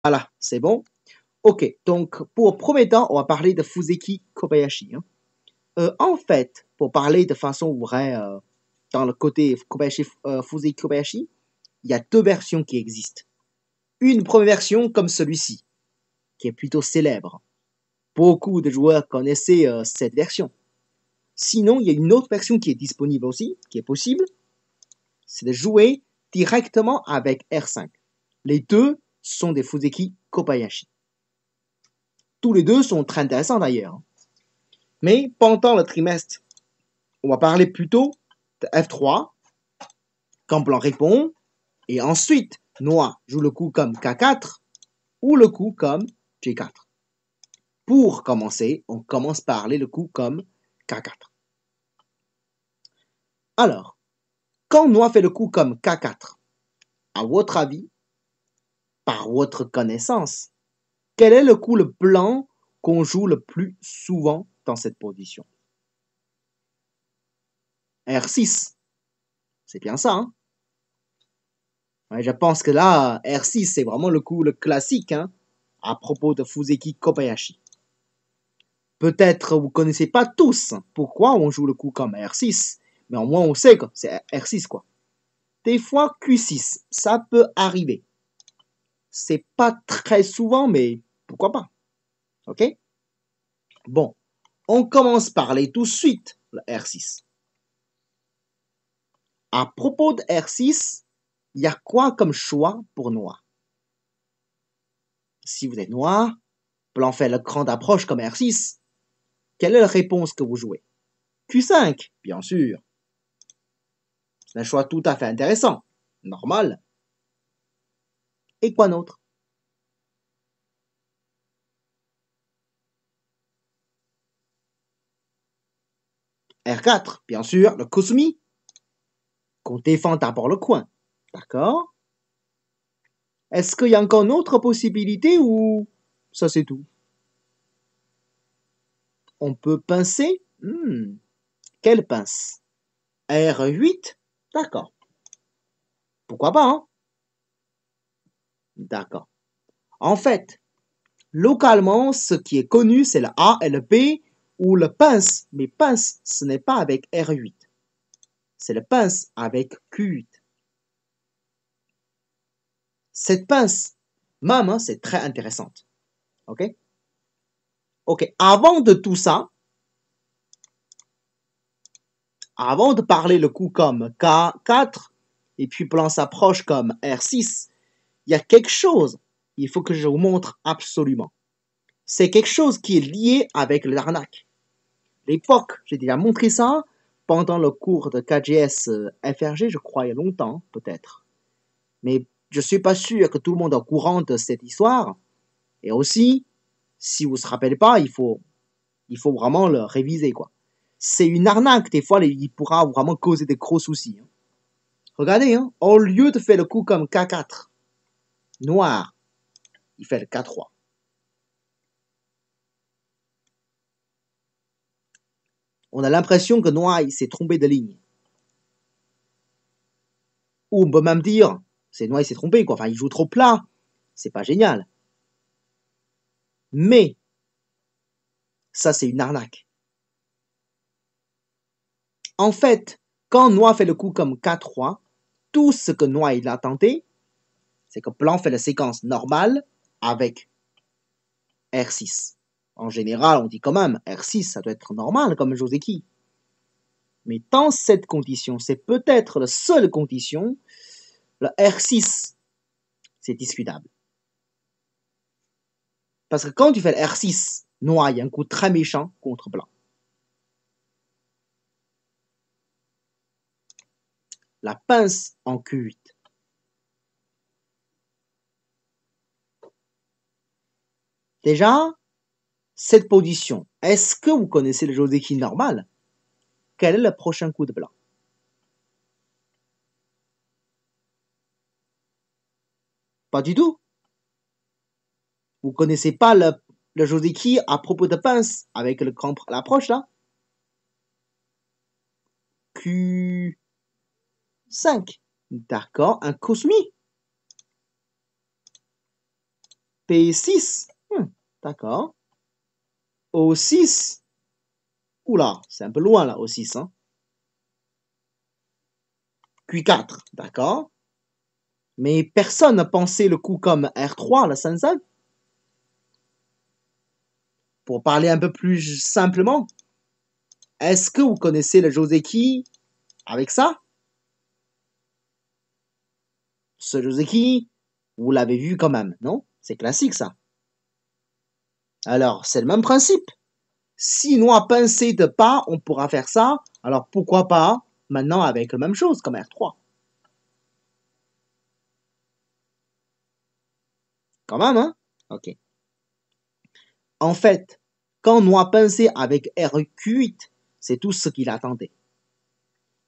Voilà, c'est bon. Ok, donc pour le premier temps, on va parler de Fuseki Kobayashi. Hein. En fait, pour parler de façon vraie, dans le côté Kobayashi, Fuseki Kobayashi, il y a deux versions qui existent. Une première version comme celui-ci, qui est plutôt célèbre. Beaucoup de joueurs connaissaient cette version. Sinon, il y a une autre version qui est disponible aussi, qui est possible, c'est de jouer directement avec R5. Les deux sont des Fuseki Kobayashi. Tous les deux sont très intéressants d'ailleurs. Mais pendant le trimestre, on va parler plutôt de F3, quand blanc répond, et ensuite noir joue le coup comme K4 ou le coup comme G4. Pour commencer, on commence par parler le coup comme K4. Alors, quand noir fait le coup comme K4, à votre avis, par votre connaissance, quel est le coup le blanc qu'on joue le plus souvent dans cette position? R6. C'est bien ça, hein? Ouais, je pense que là, R6, c'est vraiment le coup le classique, hein, à propos de Fuseki Kobayashi. Peut-être vous connaissez pas tous pourquoi on joue le coup comme R6, mais au moins on sait que c'est R6 quoi. Des fois Q6, ça peut arriver. C'est pas très souvent, mais pourquoi pas. Ok? Bon, on commence par aller tout de suite le R6. À propos de R6, il y a quoi comme choix pour noir? Si vous êtes noir, blanc fait le cran d'approche comme R6. Quelle est la réponse que vous jouez? Q5, bien sûr. C'est un choix tout à fait intéressant. Normal. Et quoi d'autre? R4, bien sûr, le Kusumi, qu'on défend d'abord le coin. D'accord? Est-ce qu'il y a encore une autre possibilité ou ça c'est tout? On peut pincer? Quelle pince? R8? D'accord. Pourquoi pas, hein? D'accord. En fait, localement, ce qui est connu, c'est le A et le B ou le pince. Mais pince, ce n'est pas avec R8. C'est le pince avec Q8. Cette pince, même, hein, c'est très intéressante. Ok? Ok. Avant de tout ça, avant de parler le coup comme K4 et puis plan s'approche comme R6, il y a quelque chose. Il faut que je vous montre absolument. C'est quelque chose qui est lié avec l'arnaque. L'époque, j'ai déjà montré ça pendant le cours de KGS FRG, je crois, il y a longtemps, peut-être. Mais je suis pas sûr que tout le monde est au courant de cette histoire. Et aussi, si vous ne se rappelez pas, il faut vraiment le réviser, quoi. C'est une arnaque, des fois, il pourra vraiment causer des gros soucis. Hein. Regardez, hein, au lieu de faire le coup comme K4, noir, il fait le K3. On a l'impression que noir, il s'est trompé de ligne. Ou on peut même dire, c'est noir, il s'est trompé, quoi. Enfin, il joue trop plat. C'est pas génial. Mais, ça, c'est une arnaque. En fait, quand noir fait le coup comme K3, tout ce que noir il a tenté, c'est que blanc fait la séquence normale avec R6. En général, on dit quand même R6, ça doit être normal comme Joseki. Mais dans cette condition, c'est peut-être la seule condition, le R6, c'est discutable. Parce que quand tu fais le R6, noir, il y a un coup très méchant contre blanc. La pince en Q8. Déjà, cette position, est-ce que vous connaissez le Joseki normal? Quel est le prochain coup de blanc? Pas du tout. Vous connaissez pas le Joseki à propos de pince avec l'approche là? Q5. D'accord, un Kosumi. P6. D'accord. O6. Oula, c'est un peu loin là, O6. Hein. Q4. D'accord. Mais personne n'a pensé le coup comme R3, la 5-5. Pour parler un peu plus simplement, est-ce que vous connaissez le Joseki avec ça? Ce Joseki, vous l'avez vu quand même, non? C'est classique ça. Alors, c'est le même principe. Si noix pincée de pas, on pourra faire ça. Alors, pourquoi pas maintenant avec la même chose comme R3? Quand même, hein? Ok. En fait, quand noix pincée avec RQ8, c'est tout ce qu'il attendait.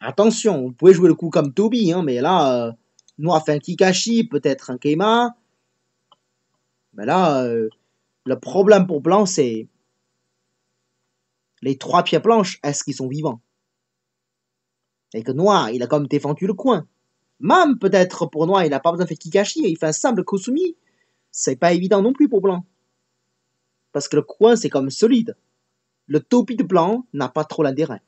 Attention, vous pouvez jouer le coup comme Toby, hein, mais là, noix fait un Kikashi, peut-être un Keima. Mais là, le problème pour blanc, c'est les 3 pieds blanches, est-ce qu'ils sont vivants? Et que noir, il a quand même défendu le coin. Même peut-être pour noir, il n'a pas besoin de faire Kikashi, il fait un simple Kosumi. C'est pas évident non plus pour blanc. Parce que le coin, c'est comme solide. Le topi de blanc n'a pas trop l'intérêt.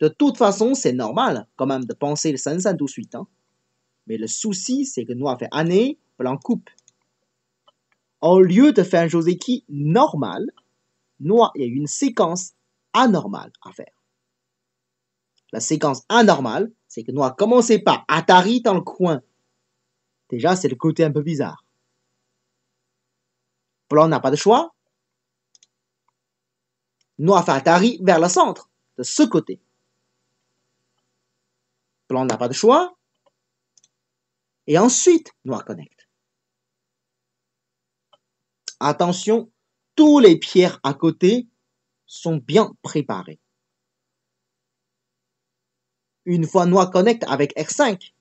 De toute façon, c'est normal quand même de penser le Sansan tout de suite. Hein. Mais le souci, c'est que noir fait année, blanc coupe. Au lieu de faire un Joseki normal, noir, il y a une séquence anormale à faire. La séquence anormale, c'est que noir commençait par Atari dans le coin. Déjà, c'est le côté un peu bizarre. Blanc n'a pas de choix. Noir fait Atari vers le centre, de ce côté. Blanc n'a pas de choix. Et ensuite, noir connecte. Attention, tous les pierres à côté sont bien préparés. Une fois noir connecte avec R5,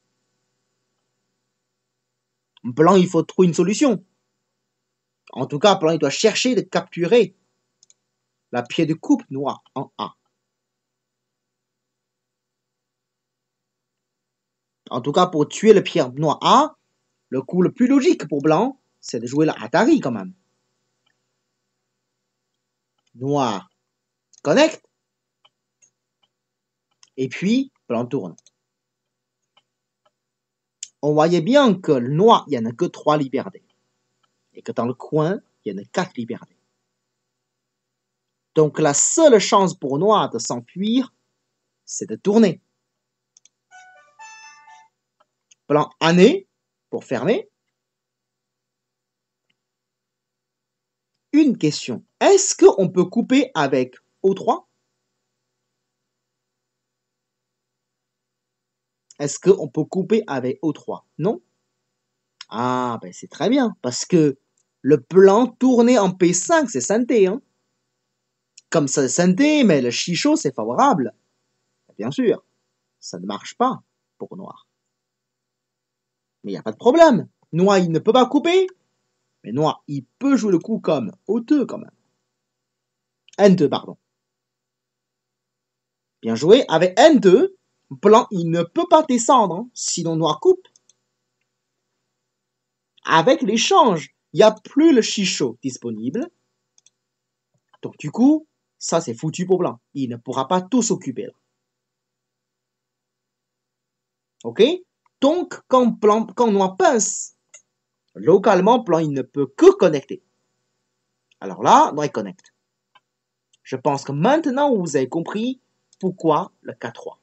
blanc, il faut trouver une solution. En tout cas, blanc, il doit chercher de capturer la pierre de coupe noire en A. En tout cas, pour tuer le pierre noire A, le coup le plus logique pour blanc, c'est de jouer la Atari quand même. Noir connecte. Et puis, blanc tourne. On voyait bien que le noir, il n'y en a que 3 libertés. Et que dans le coin, il y en a 4 libertés. Donc la seule chance pour noir de s'enfuir, c'est de tourner. Blanc année pour fermer. Une question. Est-ce qu'on peut couper avec O3? Est-ce qu'on peut couper avec O3? Non? Ah, ben c'est très bien. Parce que le blanc tourné en P5, c'est synthé. Hein? Comme ça, c'est synthé, mais le chicho, c'est favorable. Bien sûr, ça ne marche pas pour noir. Mais il n'y a pas de problème. Noir, il ne peut pas couper. Mais noir, il peut jouer le coup comme O2 quand même. N2, pardon. Bien joué. Avec N2, blanc, il ne peut pas descendre, hein, sinon noir coupe. Avec l'échange, il n'y a plus le chicho disponible. Donc du coup, ça c'est foutu pour blanc. Il ne pourra pas tout s'occuper là. Ok? Donc quand noir pince, localement, blanc il ne peut que connecter. Alors là, noir il connecte. Je pense que maintenant vous avez compris pourquoi le K3.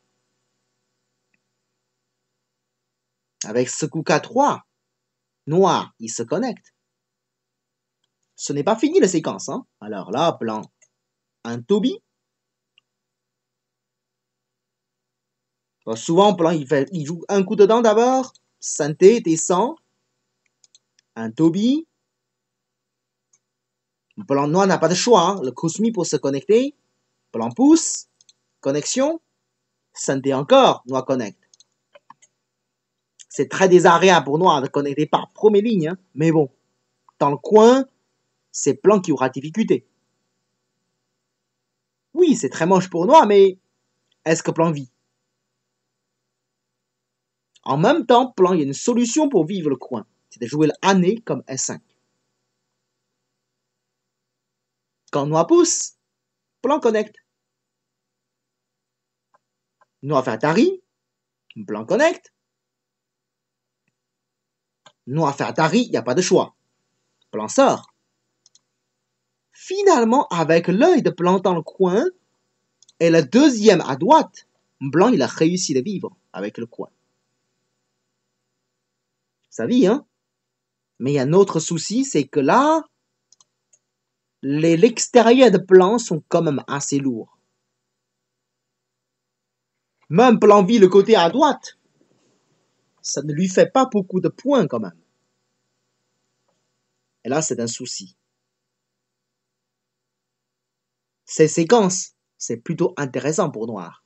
Avec ce coup K3, noir il se connecte. Ce n'est pas fini la séquence. Hein? Alors là, blanc, un Toby. Souvent, blanc, il joue un coup dedans d'abord. Synthé, descend. Un Toby. Blanc noir n'a pas de choix. Hein? Le Cosmi pour se connecter. Blanc pousse. Connexion. Synthé encore. Noir connecte. C'est très désagréable pour noir de connecter par première ligne. Hein? Mais bon, dans le coin, c'est blanc qui aura difficulté. Oui, c'est très moche pour noir, mais est-ce que blanc vit? En même temps, blanc, il y a une solution pour vivre le coin. c'est de jouer l'année comme S5. Quand noir pousse, blanc connecte. Noir fait Atari, blanc connecte. Noir fait Atari, il n'y a pas de choix. Blanc sort. Finalement, avec l'œil de blanc dans le coin, et le deuxième à droite, blanc, il a réussi à vivre avec le coin. Ça vit, hein? Mais il y a un autre souci, c'est que là, l'extérieur de blanc sont quand même assez lourds. Même blanc vit le côté à droite, ça ne lui fait pas beaucoup de points quand même. Et là, c'est un souci. Ces séquences, c'est plutôt intéressant pour noir.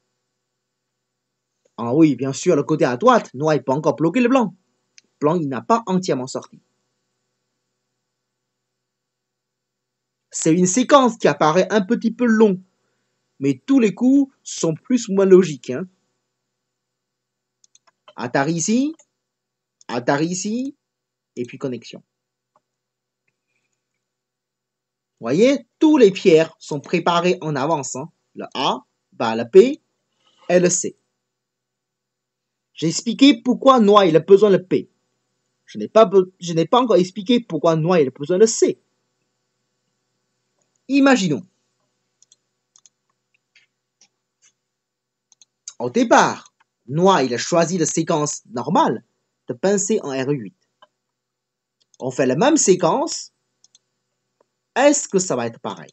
Ah oui, bien sûr, le côté à droite, noir il peut encore bloquer le blanc. Blanc, il n'a pas entièrement sorti. C'est une séquence qui apparaît un petit peu long, mais tous les coups sont plus ou moins logiques. Hein. Atari ici, et puis connexion. Vous voyez, tous les pierres sont préparées en avance. Hein. Le A, le P et le C. J'ai expliqué pourquoi noir il a besoin de P. Je n'ai pas encore expliqué pourquoi noir il a besoin de C. Imaginons. Au départ, noir il a choisi la séquence normale de pincer en R8. On fait la même séquence. Est-ce que ça va être pareil?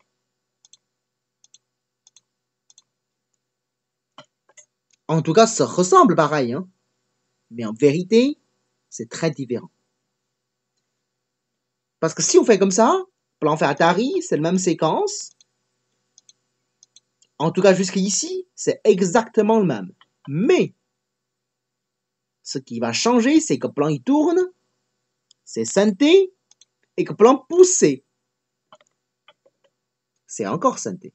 En tout cas, ça ressemble pareil. Hein? Mais en vérité, c'est très différent. Parce que si on fait comme ça, plan fait Atari, c'est la même séquence. En tout cas, jusqu'ici, c'est exactement le même. Mais, ce qui va changer, c'est que plan il tourne, c'est synthé, et que plan poussé, c'est encore synthé.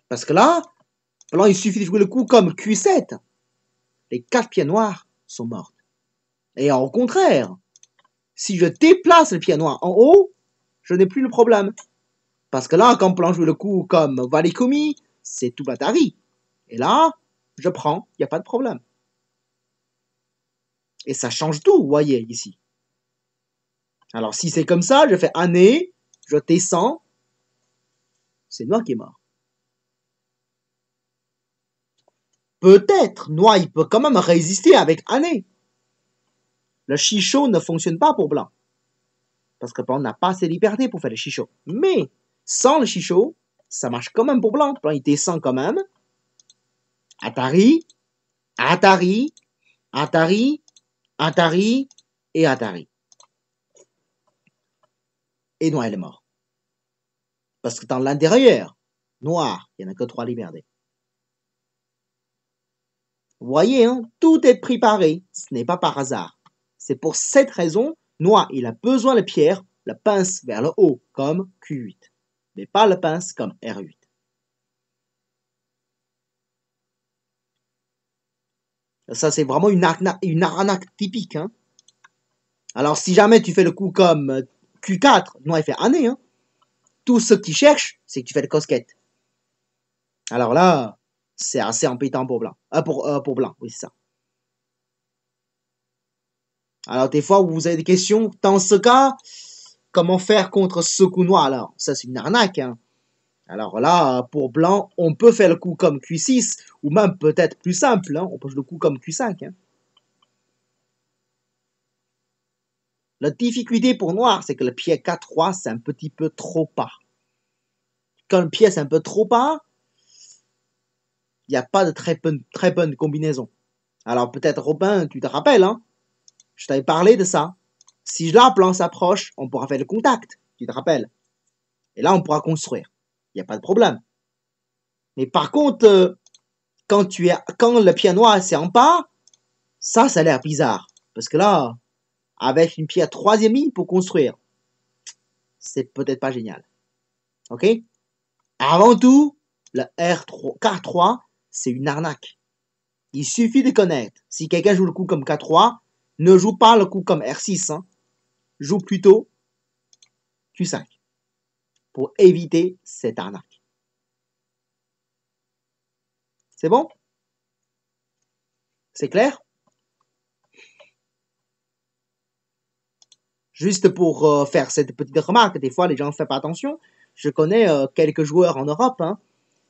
Parce que là, plan il suffit de jouer le coup comme Q7. Les 4 pieds noirs sont morts. Et au contraire, si je déplace le pied noir en haut, je n'ai plus le problème. Parce que là, quand plan joue le coup comme Valleycomi, c'est tout Atari. Et là, je prends, il n'y a pas de problème. Et ça change tout, vous voyez, ici. Alors, si c'est comme ça, je fais année, je descends, c'est noir qui est mort. Peut-être, noir, il peut quand même résister avec année. Le chichot ne fonctionne pas pour blanc. Parce que blanc n'a pas assez de liberté pour faire le chichot. Mais, sans le chichot, ça marche quand même pour blanc. Blanc, il descend quand même. Atari, Atari, Atari, Atari et Atari. Et noir, il est mort. Parce que dans l'intérieur, noir, il n'y en a que 3 libertés. Vous voyez, hein, tout est préparé. Ce n'est pas par hasard. C'est pour cette raison, noir, il a besoin de pierre, la pince vers le haut, comme Q8. Mais pas la pince comme R8. Ça, c'est vraiment une arnaque typique. Hein. Alors, si jamais tu fais le coup comme Q4, noir, il fait année. Hein. Tout ce qu'il cherche, c'est que tu fais le cosquette. Alors là, c'est assez embêtant pour blanc. Pour blanc, oui, c'est ça. Alors, des fois, vous avez des questions. Dans ce cas, comment faire contre ce coup noir alors? Ça, c'est une arnaque. Hein. Alors là, pour blanc, on peut faire le coup comme Q6, ou même peut-être plus simple, hein, on peut jouer le coup comme Q5. Hein. La difficulté pour noir, c'est que le pied 4-3, c'est un petit peu trop bas. Quand le pied est un peu trop bas, il n'y a pas de très bonne combinaison. Alors peut-être Robin, tu te rappelles, hein, je t'avais parlé de ça. Si là, blanc s'approche, on pourra faire le contact, tu te rappelles. Et là, on pourra construire. Il n'y a pas de problème. Mais par contre, quand le pied noir c'est en bas, ça a l'air bizarre. Parce que là, avec une pierre 3e ligne pour construire, c'est peut-être pas génial. Ok? Avant tout, le R3, K3, c'est une arnaque. Il suffit de connaître. Si quelqu'un joue le coup comme K3, ne joue pas le coup comme R6. Hein. Joue plutôt Q5 pour éviter cette arnaque. C'est bon? C'est clair? Juste pour faire cette petite remarque, des fois les gens ne font pas attention. Je connais quelques joueurs en Europe, hein,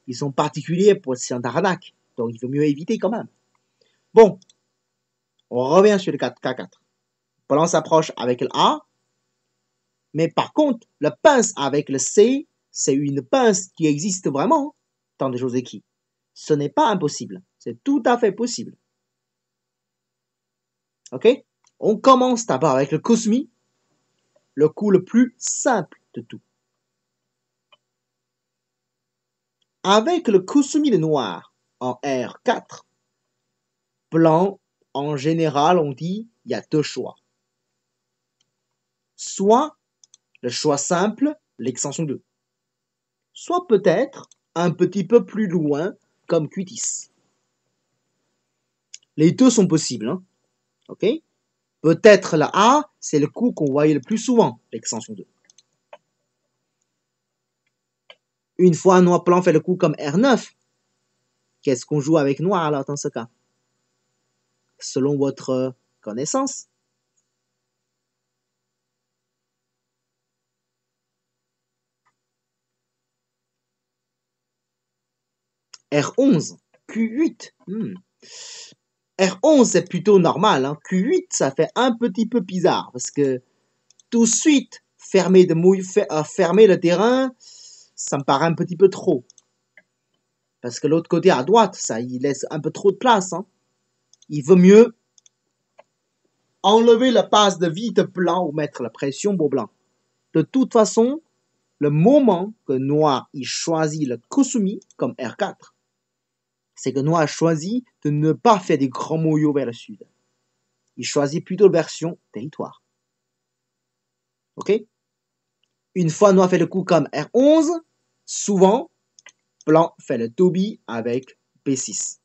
ils sont particuliers pour ce genre d'arnaque. Donc il faut mieux éviter quand même. Bon, on revient sur le K4. Blanc s'approche avec le A. Mais par contre, la pince avec le C, c'est une pince qui existe vraiment dans des choses écrites. Ce n'est pas impossible. C'est tout à fait possible. Ok? On commence d'abord avec le Kusumi, le coup le plus simple de tout. Avec le Kusumi de noir en R4, blanc, en général, on dit il y a deux choix. Soit le choix simple, l'extension 2. Soit peut-être un petit peu plus loin, comme Q10. Les deux sont possibles. Hein? Ok? Peut-être la A, c'est le coup qu'on voyait le plus souvent, l'extension 2. Une fois noir blanc fait le coup comme R9, qu'est-ce qu'on joue avec noir alors dans ce cas? Selon votre connaissance. R11, Q8. R11 c'est plutôt normal. Hein. Q8 ça fait un petit peu bizarre parce que tout de suite fermer le terrain, ça me paraît un petit peu trop. Parce que l'autre côté à droite, ça il laisse un peu trop de place. Hein. Il vaut mieux enlever la passe de vide blanc ou mettre la pression pour blanc. De toute façon, le moment que noir il choisit le Kusumi comme R4, c'est que noir a choisi de ne pas faire des grands moyaux vers le sud. Il choisit plutôt la version territoire. Ok? Une fois noir fait le coup comme R11, souvent, blanc fait le toby avec B6.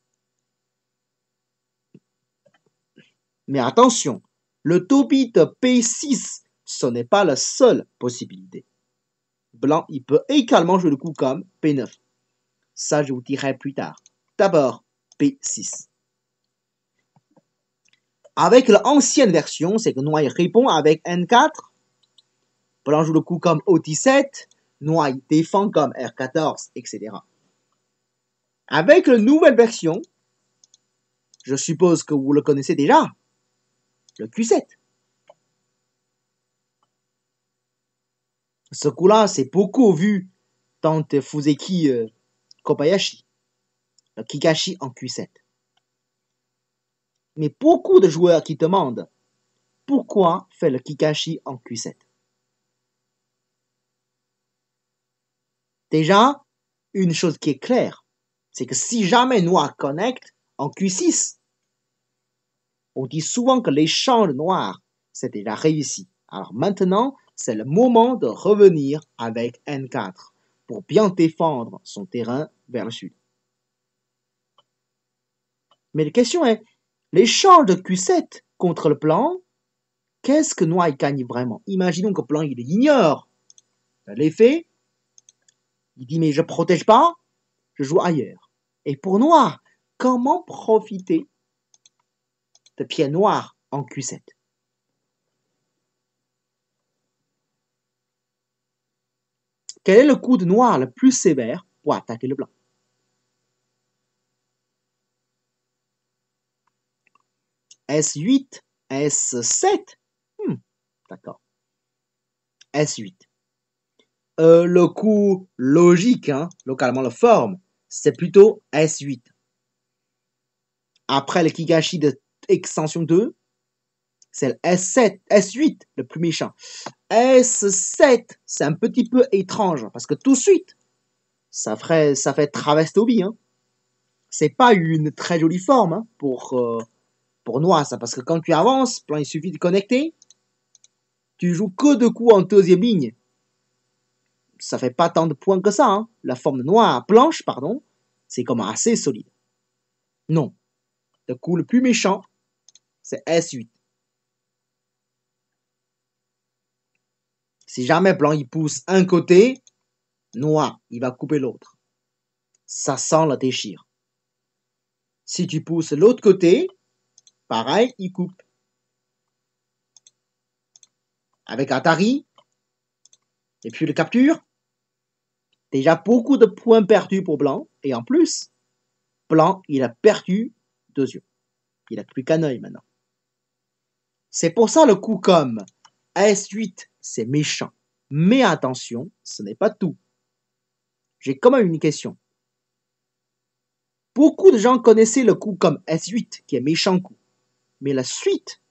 Mais attention, le toby de B6, ce n'est pas la seule possibilité. Blanc, il peut également jouer le coup comme B9. Ça, je vous dirai plus tard. D'abord, B6. Avec l'ancienne version, c'est que noir répond avec N4. Blanc joue le coup comme O17. Noir défend comme R14, etc. Avec la nouvelle version, je suppose que vous le connaissez déjà, le Q7. Ce coup-là, c'est beaucoup vu dans Fuseki Kobayashi, le Kikashi en Q7. Mais beaucoup de joueurs qui demandent pourquoi fait le Kikashi en Q7. Déjà, une chose qui est claire, c'est que si jamais noir connecte en Q6, on dit souvent que l'échange noir, c'est déjà réussi. Alors maintenant, c'est le moment de revenir avec N4 pour bien défendre son terrain vers le sud. Mais la question est, l'échange de Q7 contre le blanc, qu'est-ce que noir gagne vraiment? Imaginons que blanc il ignore l'effet, il dit mais je protège pas, je joue ailleurs. Et pour noir, comment profiter de pied noir en Q7? Quel est le coup de noir le plus sévère pour attaquer le blanc? S8, S7, d'accord. S8. Le coup logique, hein, localement la forme, c'est plutôt S8. Après le Kikashi de extension 2, c'est le S7, S8, le plus méchant. S7, c'est un petit peu étrange, parce que tout de suite, ça fait traverse Toby. Hein. C'est pas une très jolie forme hein, pour noir, ça, parce que quand tu avances, il suffit de connecter, tu joues que deux coups en deuxième ligne. Ça fait pas tant de points que ça. Hein. La forme noire, blanche, pardon, c'est comme assez solide. Non. Le coup le plus méchant, c'est S8. Si jamais blanc il pousse un côté, noir il va couper l'autre. Ça sent la déchire. Si tu pousses l'autre côté, pareil, il coupe. Avec Atari, et puis le capture, déjà beaucoup de points perdus pour blanc, et en plus, blanc, il a perdu 2 yeux. Il n'a plus qu'un œil maintenant. C'est pour ça le coup comme S8, c'est méchant. Mais attention, ce n'est pas tout. J'ai quand même une question. Beaucoup de gens connaissaient le coup comme S8, qui est méchant coup. Mais la suite,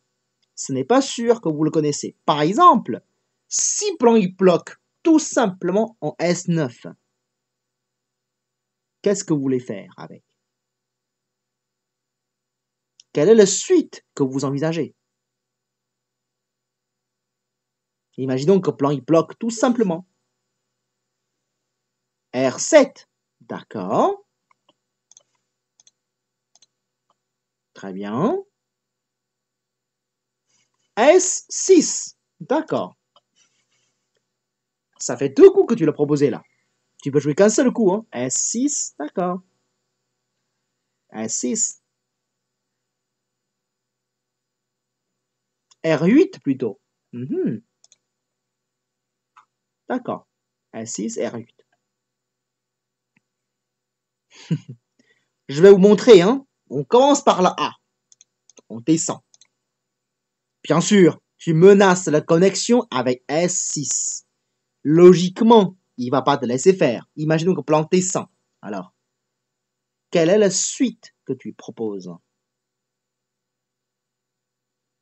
ce n'est pas sûr que vous le connaissez. Par exemple, si blanc il bloque tout simplement en S9, qu'est-ce que vous voulez faire avec? Quelle est la suite que vous envisagez? Imaginons que blanc il bloque tout simplement. R7, d'accord. Très bien. S6, d'accord. Ça fait 2 coups que tu l'as proposé là. Tu peux jouer qu'un seul coup, hein. S6, d'accord. S6. R8 plutôt. D'accord. S6, R8. Je vais vous montrer, hein. On commence par la A. On descend. Bien sûr, tu menaces la connexion avec S6. Logiquement, il ne va pas te laisser faire. Imaginons que blanc descend. Alors, quelle est la suite que tu proposes?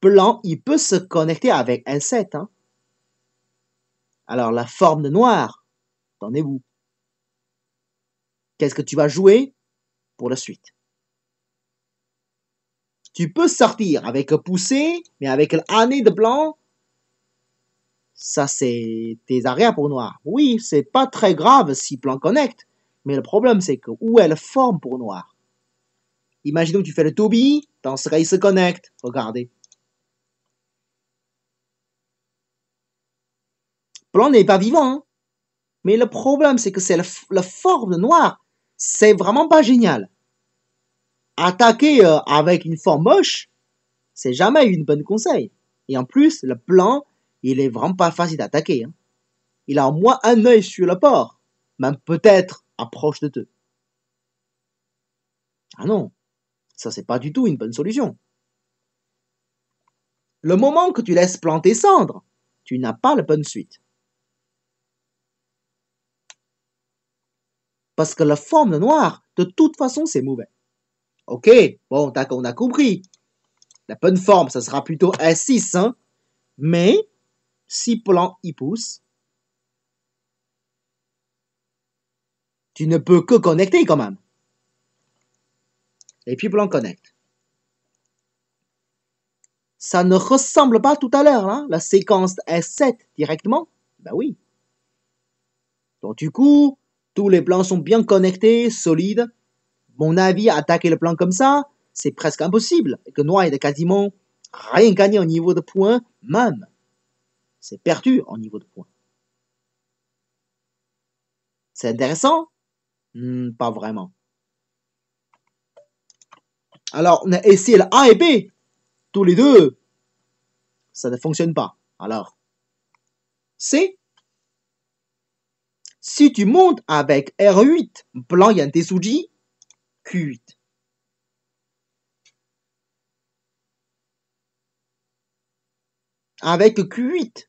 Blanc, il peut se connecter avec S7. Hein. Alors, la forme de noir, attendez-vous. Qu'est-ce que tu vas jouer pour la suite? Tu peux sortir avec poussée, mais avec l'année de blanc, ça c'est tes arrières pour noir. Oui, c'est pas très grave si blanc connecte, mais le problème c'est que où est la forme pour noir? Imaginons que tu fais le Toby, dans ce cas il se connecte. Regardez. Blanc n'est pas vivant, hein? Mais le problème c'est que c'est la forme de noir. C'est vraiment pas génial. Attaquer avec une forme moche, c'est jamais une bonne conseil. Et en plus, le blanc, il est vraiment pas facile d'attaquer. Hein. Il a au moins un œil sur le port, même peut-être approche de deux. Ah non, ça c'est pas du tout une bonne solution. Le moment que tu laisses planter cendre, tu n'as pas la bonne suite. Parce que la forme de noir, de toute façon, c'est mauvais. Ok, bon, on a compris. La bonne forme, ça sera plutôt S6, hein. Mais, si blanc y pousse, tu ne peux que connecter quand même. Et puis blanc connecte. Ça ne ressemble pas tout à l'heure, hein, la séquence S7 directement. Ben oui. Donc du coup, tous les blancs sont bien connectés, solides. Mon avis, attaquer le blanc comme ça, c'est presque impossible. Et que noir est quasiment rien gagné au niveau de points, même. C'est perdu au niveau de points. C'est intéressant? Pas vraiment. Alors, on a essayé le A et B. Tous les deux, ça ne fonctionne pas. Alors, C. Si tu montes avec R8, blanc y a un Tesuji, Q8. Avec Q8,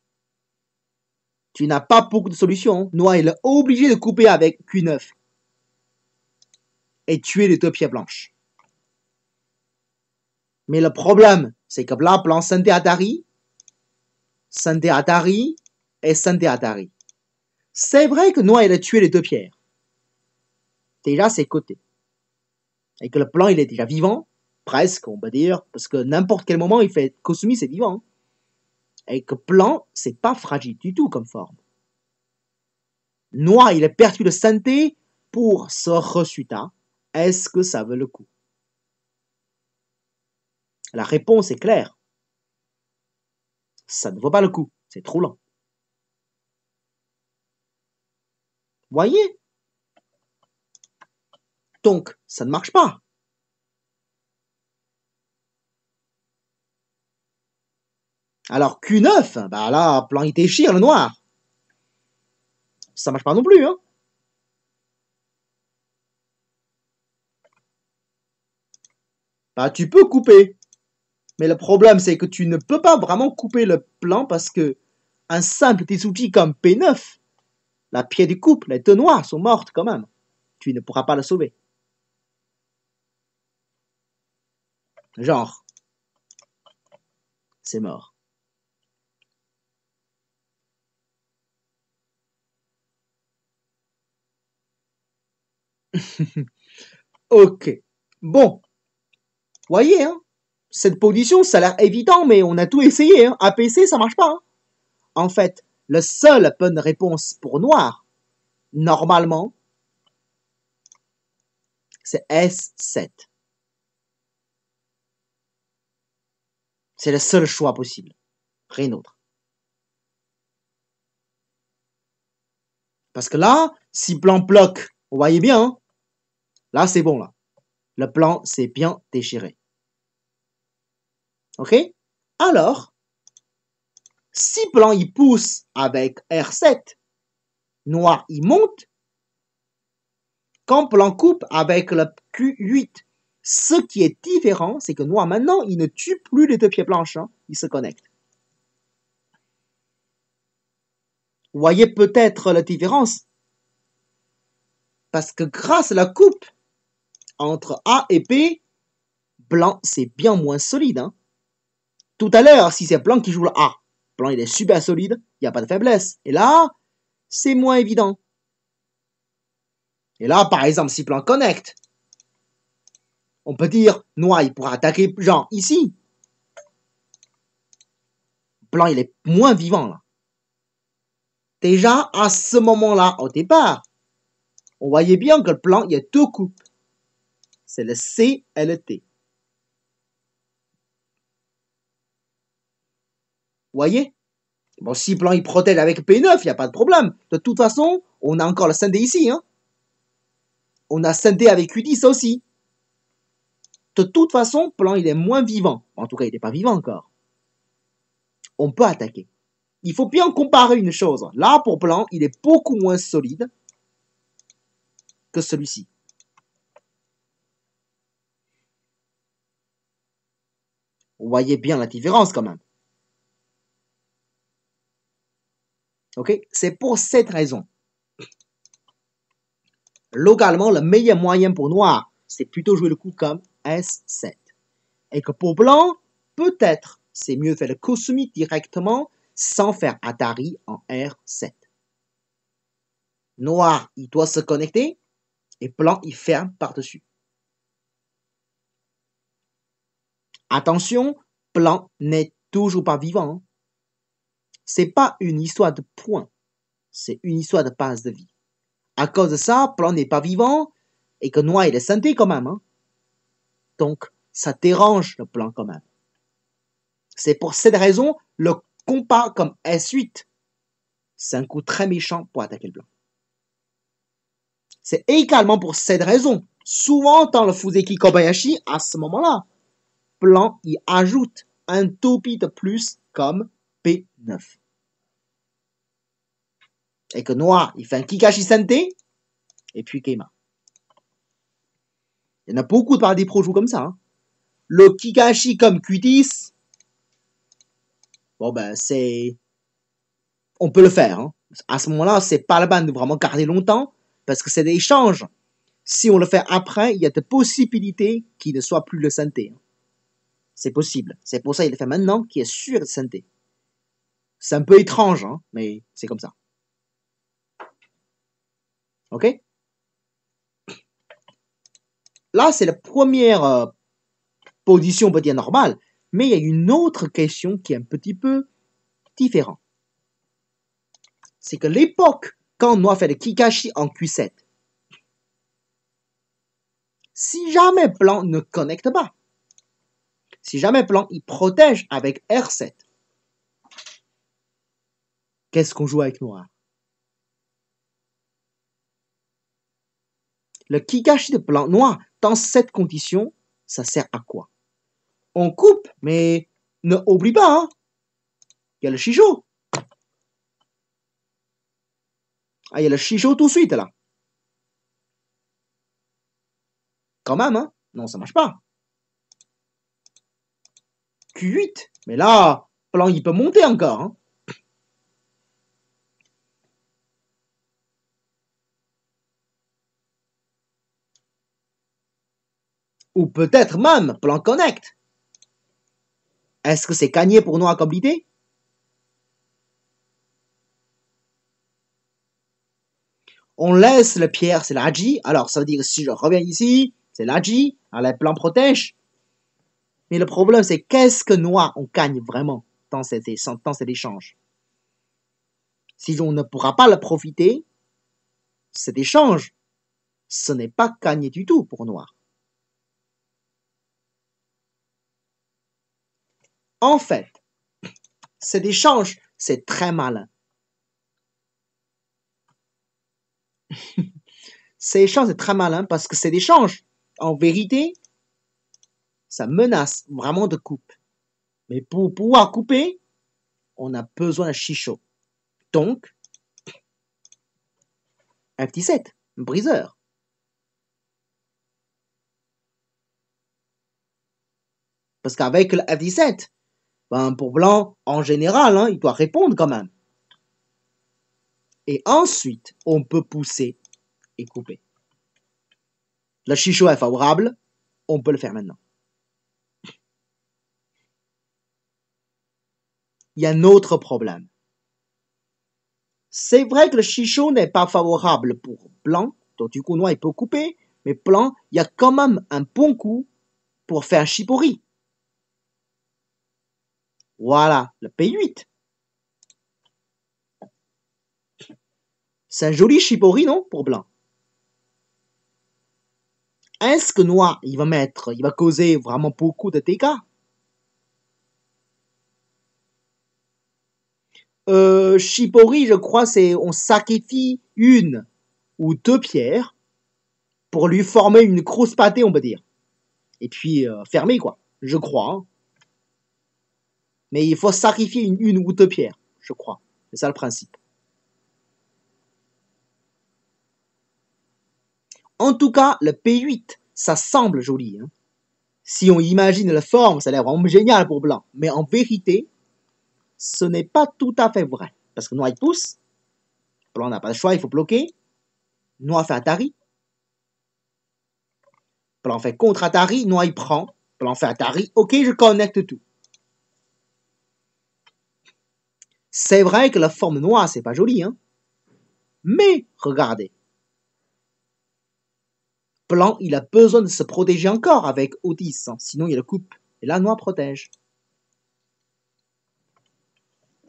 tu n'as pas beaucoup de solutions. Noir il est obligé de couper avec Q9 et tuer les deux pieds blanches. Mais le problème, c'est que blanc Santé Atari et Santé Atari. C'est vrai que noir il a tué les deux pierres. Déjà, c'est côté. Et que le blanc il est déjà vivant, presque, on peut dire, parce que n'importe quel moment il fait Kosumi, c'est vivant. Et que blanc, c'est pas fragile du tout comme forme. Noir, il a perdu le santé pour ce resuta. Est-ce que ça vaut le coup? La réponse est claire. Ça ne vaut pas le coup. C'est trop lent. Voyez? Donc, ça ne marche pas. Alors Q9, bah là, plan il déchire le noir. Ça marche pas non plus, hein. Bah tu peux couper. Mais le problème, c'est que tu ne peux pas vraiment couper le plan parce que un simple Tetsuji comme P9, la pied du couple, les deux noirs sont mortes quand même. Tu ne pourras pas le sauver. Genre, c'est mort. Ok. Bon, voyez, hein, cette position, ça a l'air évident, mais on a tout essayé. Hein. APC, ça marche pas. Hein. En fait, la seule bonne réponse pour noir, normalement, c'est S7. C'est le seul choix possible. Rien d'autre. Parce que là, si plan bloque, vous voyez bien, hein, là c'est bon là. Le plan s'est bien déchiré. Ok? Alors, si plan il pousse avec R7, noir il monte, quand plan coupe avec le Q8, ce qui est différent, c'est que noir maintenant, il ne tue plus les deux pieds blanches, hein, il se connecte. Vous voyez peut-être la différence? Parce que grâce à la coupe entre A et P, blanc c'est bien moins solide. Hein. Tout à l'heure, si c'est blanc qui joue le A, blanc il est super solide, il n'y a pas de faiblesse. Et là, c'est moins évident. Et là, par exemple, si blanc connecte, on peut dire noir il pourra attaquer genre ici. Blanc il est moins vivant là. Déjà, à ce moment-là, au départ, on voyait bien que le plan, il y a deux coupes. C'est le C et le T. Vous voyez? Bon, si plan il protège avec P9, il n'y a pas de problème. De toute façon, on a encore le synthé ici. Hein. On a synthé avec Q10 aussi. De toute façon, plan il est moins vivant. En tout cas, il n'est pas vivant encore. On peut attaquer. Il faut bien comparer une chose. Là, pour plan, il est beaucoup moins solide que celui-ci. Vous voyez bien la différence quand même. Ok? C'est pour cette raison. Localement, le meilleur moyen pour noir, c'est plutôt jouer le coup comme S7. Et que pour blanc, peut-être, c'est mieux faire le Kosumi directement sans faire Atari en R7. Noir, il doit se connecter et blanc, il ferme par-dessus. Attention, blanc n'est toujours pas vivant. C'est pas une histoire de points, c'est une histoire de passe de vie. À cause de ça, blanc n'est pas vivant et que noir, il est synthé quand même. Hein. Donc, ça dérange le blanc quand même. C'est pour cette raison, le compas comme S8, c'est un coup très méchant pour attaquer le blanc. C'est également pour cette raison, souvent dans le Fuseki Kobayashi, à ce moment-là, blanc y ajoute un topi de plus comme P9. Et que noir, il fait un Kikashi Sente, et puis Keima. Il y en a beaucoup de paradis pro jouent comme ça. Hein. Le Kikashi comme Q10, bon ben c'est... On peut le faire. Hein. À ce moment-là, c'est pas la peine de vraiment garder longtemps, parce que c'est des échanges. Si on le fait après, il y a des possibilités qu'il ne soit plus le synthé. C'est possible. C'est pour ça qu'il le fait maintenant, qui est sûr de synthé. C'est un peu étrange, hein, mais c'est comme ça. Ok? Là, c'est la première position, on peut dire normale, mais il y a une autre question qui est un petit peu différente. C'est que l'époque, quand on doit faire le Kikashi en Q7, si jamais blanc ne connecte pas, Si jamais blanc, il protège avec R7, qu'est-ce qu'on joue avec noir? Le Kikashi de blanc noir, dans cette condition, ça sert à quoi? On coupe, mais ne oublie pas, hein, il y a le Shisho. Ah, il y a le Shisho tout de suite, là. Quand même, hein? Non, ça marche pas. Q8. Mais là, blanc, il peut monter encore, hein? Ou peut-être même blanc connect. Est-ce que c'est gagné pour noir comme l'idée? On laisse le pierre, c'est l'Aji. Alors, ça veut dire, si je reviens ici, c'est l'Aji. Alors, les blancs protègent. Mais le problème, c'est qu'est-ce que noir on gagne vraiment dans cet échange? Si on ne pourra pas le profiter, cet échange, ce n'est pas gagné du tout pour noir. En fait, cet échange, c'est très malin. Cet échange est très malin parce que cet échange, en vérité, ça menace vraiment de coupe. Mais pour pouvoir couper, on a besoin d'un Shisho. Donc, F17, un briseur. Parce qu'avec le F17, ben pour blanc, en général, hein, il doit répondre quand même. Et ensuite, on peut pousser et couper. Le Shisho est favorable, on peut le faire maintenant. Il y a un autre problème. C'est vrai que le Shisho n'est pas favorable pour blanc, donc du coup noir il peut couper, mais blanc, il y a quand même un bon coup pour faire un Shibori. Voilà, le P8. C'est un joli Shibori, non, pour blanc. Est-ce que noir, il va causer vraiment beaucoup de dégâts? Shibori, je crois, c'est on sacrifie une ou deux pierres pour lui former une grosse pâtée, on peut dire. Et puis fermer, quoi, je crois. Hein. Mais il faut sacrifier une ou deux pierres, je crois. C'est ça le principe. En tout cas, le P8, ça semble joli. Hein. Si on imagine la forme, ça a l'air vraiment génial pour blanc. Mais en vérité, ce n'est pas tout à fait vrai. Parce que noir, il pousse. Blanc n'a pas le choix, il faut bloquer. Noir fait Atari. Blanc fait contre Atari, noir il prend. Blanc fait Atari, ok, je connecte tout. C'est vrai que la forme noire, c'est pas joli, hein. Mais, regardez. Blanc, il a besoin de se protéger encore avec O10, hein, sinon il le coupe. Et là, noir protège.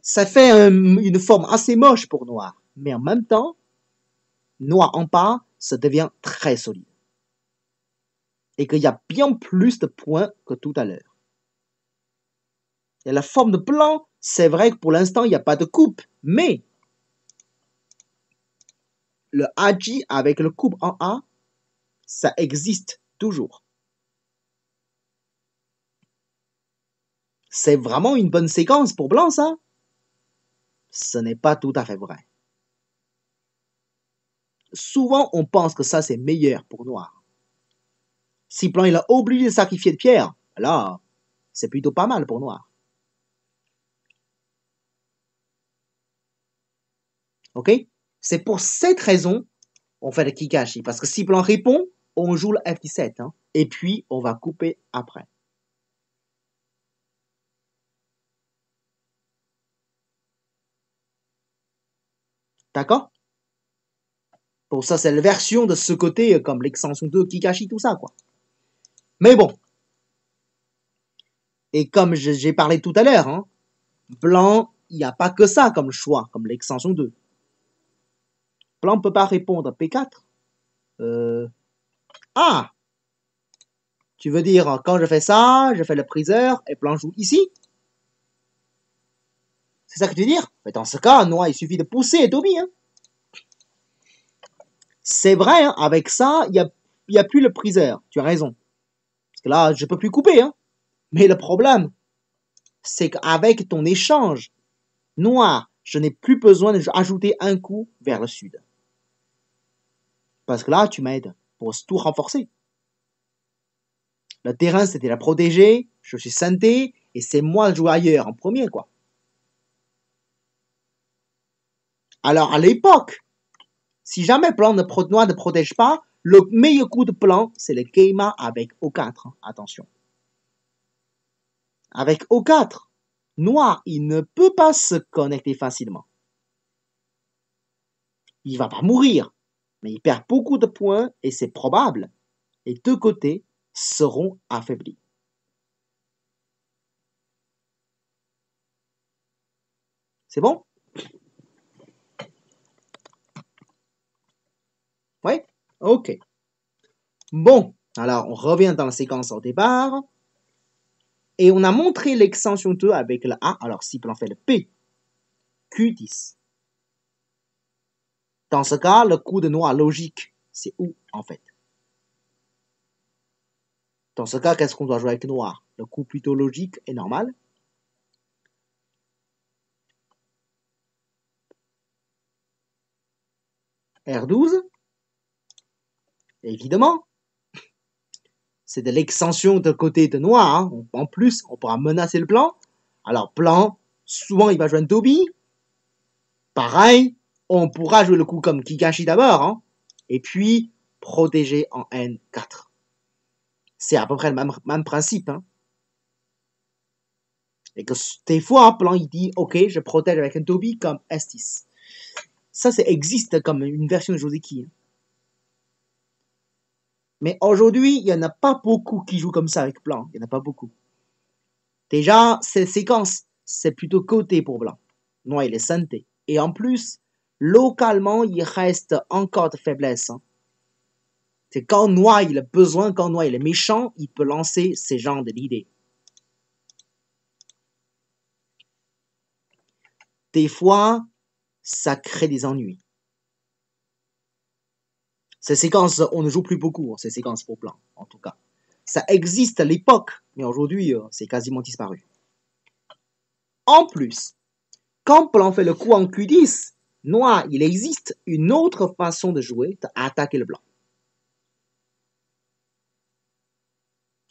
Ça fait une forme assez moche pour noir. Mais en même temps, noir en part, ça devient très solide. Et qu'il y a bien plus de points que tout à l'heure. Et la forme de blanc, c'est vrai que pour l'instant, il n'y a pas de coupe. Mais, le Haji avec le coupe en A, ça existe toujours. C'est vraiment une bonne séquence pour blanc, ça? Ce n'est pas tout à fait vrai. Souvent, on pense que ça, c'est meilleur pour noir. Si blanc, il a obligé de sacrifier de pierre, là, c'est plutôt pas mal pour noir. Ok? C'est pour cette raison on fait le Kikashi. Parce que si blanc répond, on joue le F17. Hein, et puis, on va couper après. D'accord? Pour ça, c'est la version de ce côté, comme l'extension 2, Kikashi, tout ça, quoi. Mais bon. Et comme j'ai parlé tout à l'heure, hein, blanc, il n'y a pas que ça comme choix, comme l'extension 2. Blanc ne peut pas répondre à P4. Ah! Tu veux dire, quand je fais ça, je fais le priseur et blanc joue ici? C'est ça que tu veux dire? Mais dans ce cas, noir, il suffit de pousser et Toby. Hein. C'est vrai, hein, avec ça, il y a plus le priseur. Tu as raison. Parce que là, je peux plus couper. Hein. Mais le problème, c'est qu'avec ton échange, noir, je n'ai plus besoin d'ajouter un coup vers le sud. Parce que là, tu m'aides pour tout renforcer. Le terrain, c'était la protéger, je suis santé, et c'est moi le jouer ailleurs en premier, quoi. Alors, à l'époque, si jamais plan de noir ne protège pas, le meilleur coup de plan, c'est le Keima avec O4. Attention. Avec O4, noir, il ne peut pas se connecter facilement. Il va pas mourir, mais il perd beaucoup de points et c'est probable. Les deux côtés seront affaiblis. C'est bon? Oui? Ok. Bon, alors on revient dans la séquence au départ. Et on a montré l'extension 2 avec le A. Alors si on fait le P, Q10. Dans ce cas, le coup de noir logique, c'est où en fait? Dans ce cas, qu'est-ce qu'on doit jouer avec noir? Le coup plutôt logique et normal. R12. Évidemment. C'est de l'extension de côté de noir. Hein. En plus, on pourra menacer le plan. Alors, plan, souvent il va jouer un Toby. Pareil, on pourra jouer le coup comme Kikashi d'abord. Hein. Et puis, protéger en N4. C'est à peu près le même principe. Hein. Et que des fois, plan, il dit, ok, je protège avec un Toby comme S10. Ça, existe comme une version de Joseki. Hein. Mais aujourd'hui, il n'y en a pas beaucoup qui jouent comme ça avec blanc. Il n'y en a pas beaucoup. Déjà, cette séquence, c'est plutôt côté pour blanc. Noir, il est santé. Et en plus, localement, il reste encore de faiblesse. Hein. C'est quand noir, il a besoin, quand noir, il est méchant, il peut lancer ces genres d'idées. Des fois, ça crée des ennuis. Ces séquences, on ne joue plus beaucoup, ces séquences pour blanc, en tout cas. Ça existe à l'époque, mais aujourd'hui, c'est quasiment disparu. En plus, quand blanc fait le coup en Q10, noir, il existe une autre façon de jouer, d'attaquer le blanc.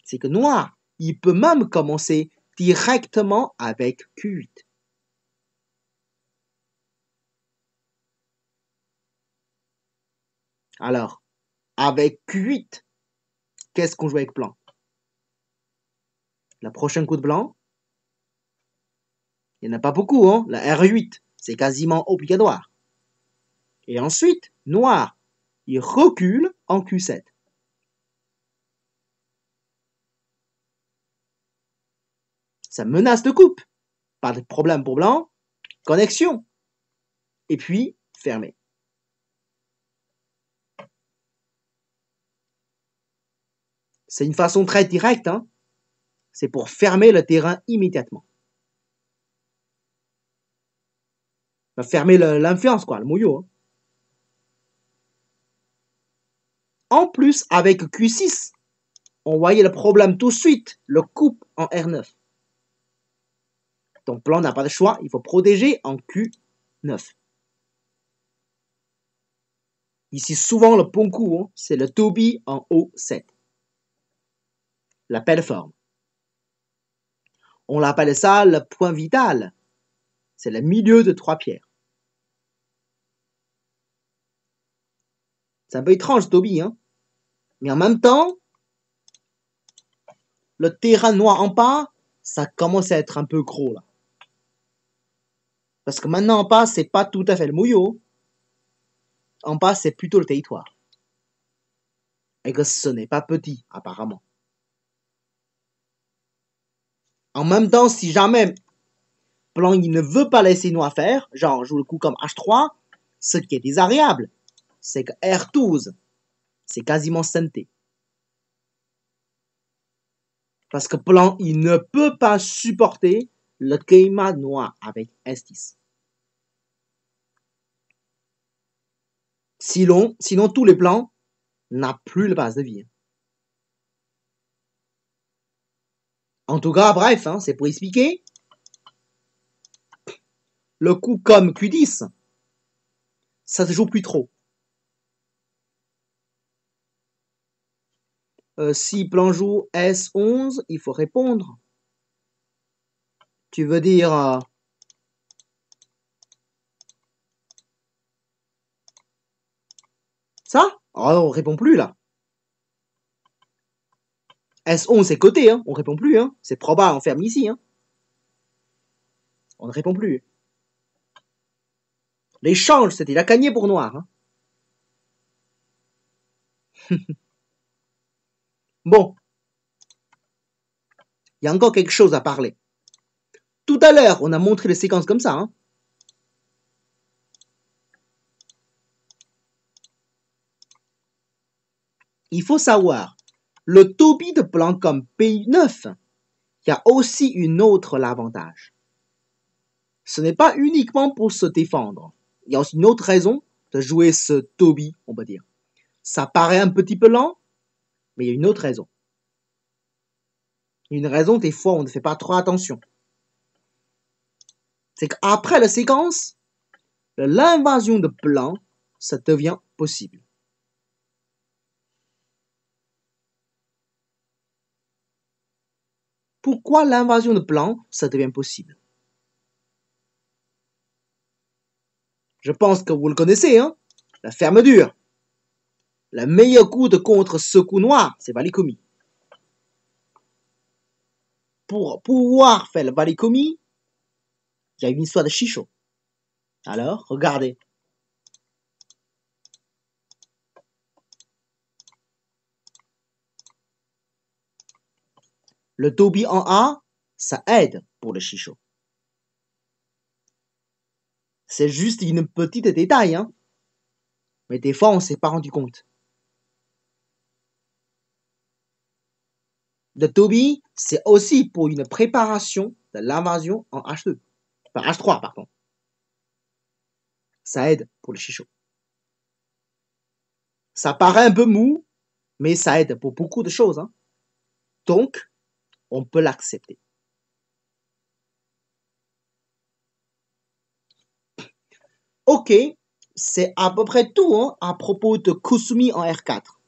C'est que noir, il peut même commencer directement avec Q8. Alors, avec Q8, qu'est-ce qu'on joue avec blanc? Le prochain coup de blanc, il n'y en a pas beaucoup, hein? La R8, c'est quasiment obligatoire. Et ensuite, noir, il recule en Q7. Ça menace de coupe. Pas de problème pour blanc. Connexion. Et puis, fermé. C'est une façon très directe, hein? C'est pour fermer le terrain immédiatement. Fermer l'influence, quoi, le mouillot. Hein. En plus, avec Q6, on voyait le problème tout de suite, le coupe en R9. Donc blanc n'a pas de choix, il faut protéger en Q9. Ici, souvent, le bon coup, hein, c'est le Toby en O7. La belle forme. On l'appelle ça le point vital. C'est le milieu de 3 pierres. C'est un peu étrange, Toby, hein. Mais en même temps, le terrain noir en bas, ça commence à être un peu gros, là. Parce que maintenant, en bas, c'est pas tout à fait le mouillot. En bas, c'est plutôt le territoire. Et que ce n'est pas petit, apparemment. En même temps, si jamais blanc il ne veut pas laisser noir faire, genre joue le coup comme H3, ce qui est désagréable, c'est que R12, c'est quasiment santé. Parce que blanc, il ne peut pas supporter le climat noir avec S10. Sinon tous les blancs n'ont plus le base de vie. En tout cas, bref, c'est pour expliquer. Le coup comme Q10, ça se joue plus trop. Si blanc joue S11, il faut répondre. Tu veux dire ça? Oh, on répond plus là. S11 c'est côté, on répond plus. C'est probable, on ferme ici. On ne répond plus. L'échange, c'était la cagné pour noir. Bon, il y a encore quelque chose à parler. Tout à l'heure, on a montré les séquences comme ça. Il faut savoir, le toby de blanc comme P9, il y a aussi une autre avantage. Ce n'est pas uniquement pour se défendre. Il y a aussi une autre raison de jouer ce toby, on va dire. Ça paraît un petit peu lent, mais il y a une autre raison. Une raison, des fois, on ne fait pas trop attention. C'est qu'après la séquence, l'invasion de blanc, ça devient possible. Pourquoi l'invasion de blanc, ça devient possible? Je pense que vous le connaissez, la fermeture. Le meilleur coup de contre ce coup noir, c'est Valikomi. Pour pouvoir faire le Valikomi, il y a une histoire de Shisho. Alors, regardez. Le toby en A, ça aide pour le Shisho. C'est juste une petite détail, mais des fois on ne s'est pas rendu compte. Le toby, c'est aussi pour une préparation de l'invasion en H2. Enfin, H3, pardon. Ça aide pour le Shisho. Ça paraît un peu mou, mais ça aide pour beaucoup de choses. Donc, on peut l'accepter. Ok, c'est à peu près tout à propos de Kusumi en R4.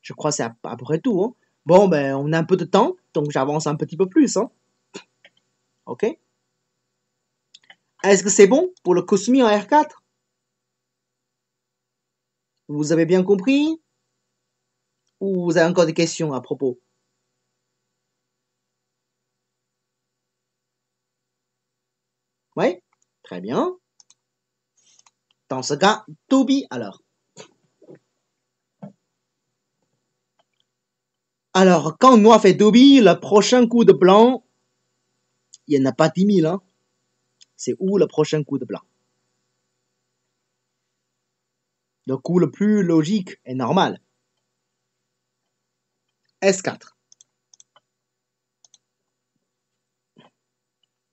Je crois que c'est à peu près tout. Bon, ben, on a un peu de temps, donc j'avance un petit peu plus. Ok. Est-ce que c'est bon pour le Kusumi en R4? Vous avez bien compris? Ou vous avez encore des questions à propos? Oui? Très bien. Dans ce cas, Toby alors. Alors, quand noir fait Toby, le prochain coup de blanc, il n'y en a pas 10 000. C'est où le prochain coup de blanc? Le coup le plus logique et normal. S4.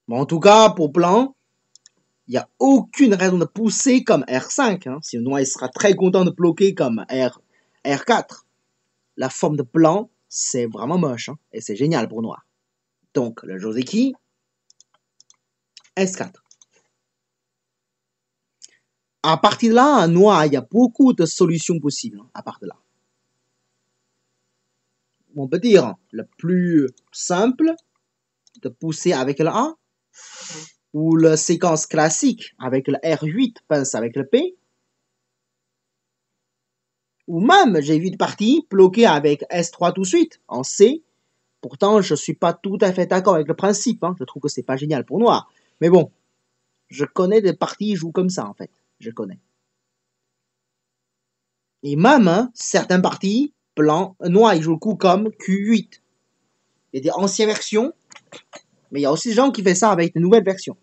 Bon, en tout cas, pour blanc, il n'y a aucune raison de pousser comme R5. Sinon, il sera très content de bloquer comme R4. La forme de blanc, c'est vraiment moche. Et c'est génial pour noir. Donc, le Joseki, S4. À partir de là, noir, il y a beaucoup de solutions possibles à partir de là. On peut dire le plus simple de pousser avec le A, ou la séquence classique avec le R8 pince avec le P, ou même j'ai vu de parties bloquées avec S3 tout de suite en C. Pourtant, je ne suis pas tout à fait d'accord avec le principe. Je trouve que c'est pas génial pour noir. Mais bon, je connais des parties qui jouent comme ça en fait. Je connais. Et même certains parties, blanc, noir, ils jouent le coup comme Q8. Il y a des anciennes versions, mais il y a aussi des gens qui font ça avec de nouvelles versions.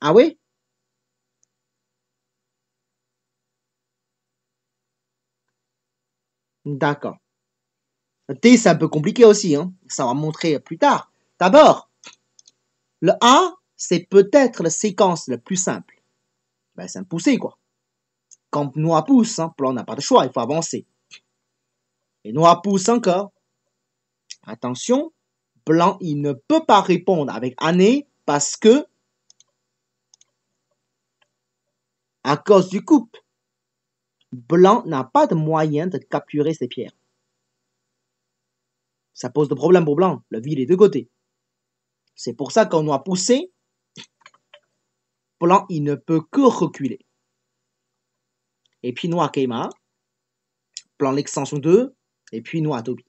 Ah oui? D'accord. T, c'est un peu compliqué aussi, hein. Ça va montrer plus tard. D'abord, le A, c'est peut-être la séquence la plus simple. Ben, c'est un poussé, quoi. Quand noix pousse, hein, on n'a pas de choix, il faut avancer. Et noix pousse encore. Attention, blanc, il ne peut pas répondre avec année parce que, à cause du couple, blanc n'a pas de moyen de capturer ces pierres. Ça pose de problème pour blanc. Le vide est de côté. C'est pour ça qu'on doit pousser. Blanc, il ne peut que reculer. Et puis noir Keima. Blanc l'extension 2. Et puis noir Toby.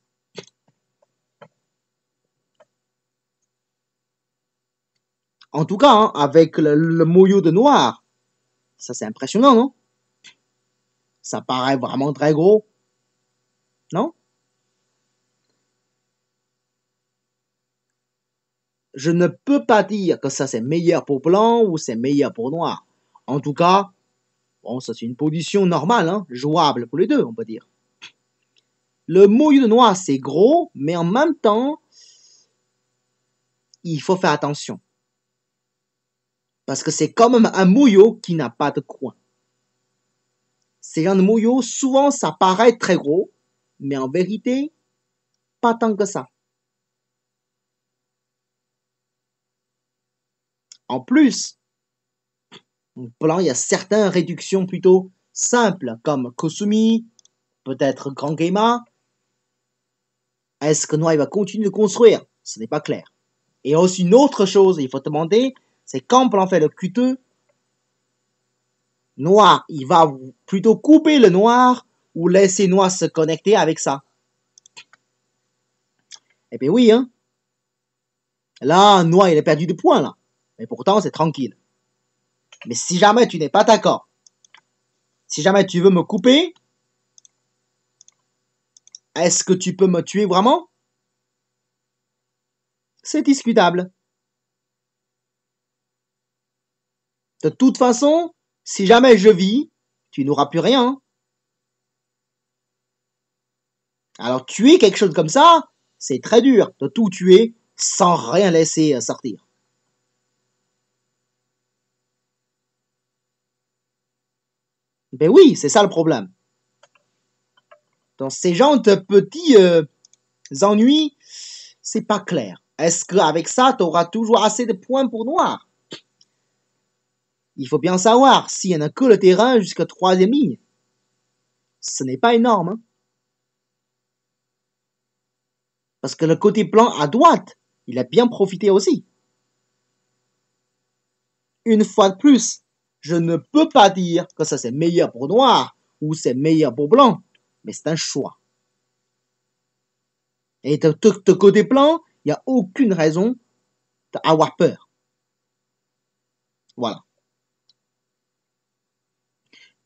En tout cas, hein, avec le moyeu de noir, ça c'est impressionnant, non? Ça paraît vraiment très gros. Non? Je ne peux pas dire que ça c'est meilleur pour blanc ou c'est meilleur pour noir. En tout cas, bon, ça c'est une position normale, hein, jouable pour les deux, on peut dire. Le moyeu de noir c'est gros, mais en même temps, il faut faire attention. Parce que c'est quand même un mouillot qui n'a pas de coin. Ces genre de mouillot, souvent ça paraît très gros, mais en vérité, pas tant que ça. En plus, blanc, il y a certaines réductions plutôt simples, comme Kosumi, peut-être Grand Geima. Est-ce que Noir va continuer de construire? Ce n'est pas clair. Et aussi une autre chose, il faut demander, c'est quand blanc fait le Q2, noir, il va plutôt couper le noir ou laisser noir se connecter avec ça. Eh bien oui, hein. Là, noir, il a perdu des points, là. Mais pourtant, c'est tranquille. Mais si jamais tu n'es pas d'accord, si jamais tu veux me couper, est-ce que tu peux me tuer vraiment? C'est discutable. De toute façon, si jamais je vis, tu n'auras plus rien. Alors tuer quelque chose comme ça, c'est très dur de tout tuer sans rien laisser sortir. Ben oui, c'est ça le problème. Dans ces genres de petits ennuis, c'est pas clair. Est-ce qu'avec ça, tu auras toujours assez de points pour noir? Il faut bien savoir, s'il y en a que le terrain jusqu'à 3e ligne, ce n'est pas énorme. Hein. Parce que le côté plan à droite, il a bien profité aussi. Une fois de plus, je ne peux pas dire que ça c'est meilleur pour noir ou c'est meilleur pour blanc, mais c'est un choix. Et de côté plan, il n'y a aucune raison d'avoir peur. Voilà.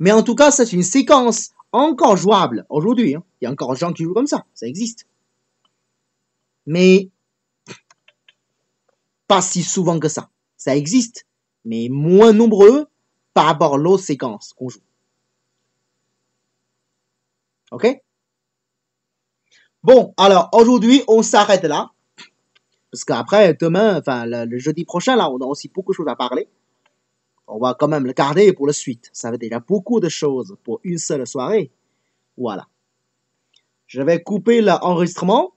Mais en tout cas, c'est une séquence encore jouable aujourd'hui. Hein. Il y a encore des gens qui jouent comme ça existe. Mais pas si souvent que ça. Ça existe, mais moins nombreux par rapport à l'autre séquence qu'on joue. Ok? Bon, alors aujourd'hui, on s'arrête là. Parce qu'après, demain, enfin le jeudi prochain, là, on a aussi beaucoup de choses à parler. On va quand même le garder pour la suite. Ça fait déjà beaucoup de choses pour une seule soirée. Voilà. Je vais couper l'enregistrement